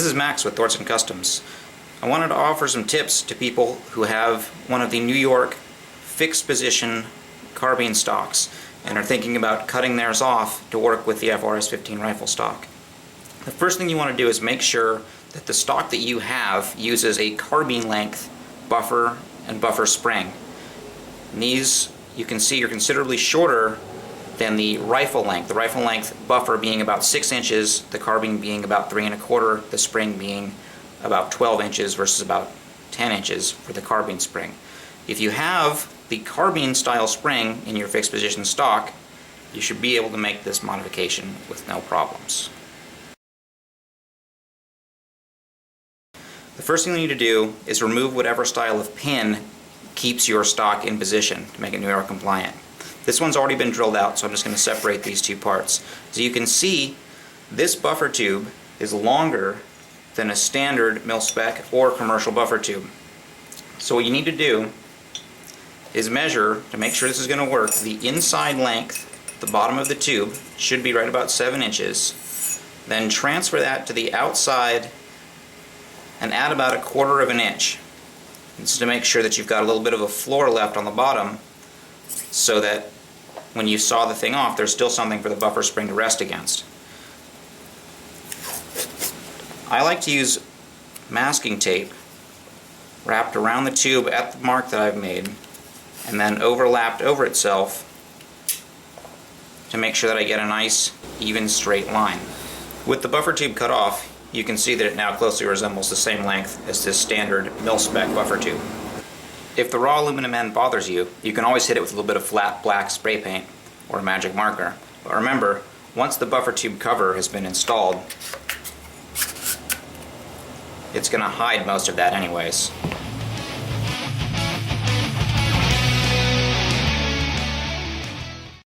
This is Max with Thorson Customs. I wanted to offer some tips to people who have one of the New York fixed position carbine stocks and are thinking about cutting theirs off to work with the FRS 15 rifle stock. The first thing you want to do is make sure that the stock that you have uses a carbine length buffer and buffer spring. And these, you can see, are considerably shorter than the rifle length buffer being about 6 inches, the carbine being about 3 1/4, the spring being about 12 inches versus about 10 inches for the carbine spring. If you have the carbine style spring in your fixed position stock, you should be able to make this modification with no problems. The first thing you need to do is remove whatever style of pin keeps your stock in position to make it New York compliant. This one's already been drilled out, so I'm just going to separate these two parts. So you can see this buffer tube is longer than a standard mil-spec or commercial buffer tube. So what you need to do is measure, to make sure this is going to work, the inside length, the bottom of the tube, should be right about 7 inches. Then transfer that to the outside and add about 1/4 of an inch. This is to make sure that you've got a little bit of a floor left on the bottom, so that when you saw the thing off, there's still something for the buffer spring to rest against. I like to use masking tape wrapped around the tube at the mark that I've made and then overlapped over itself to make sure that I get a nice, even, straight line. With the buffer tube cut off, you can see that it now closely resembles the same length as this standard mil-spec buffer tube. If the raw aluminum end bothers you, you can always hit it with a little bit of flat black spray paint or a magic marker. But remember, once the buffer tube cover has been installed, it's going to hide most of that anyways.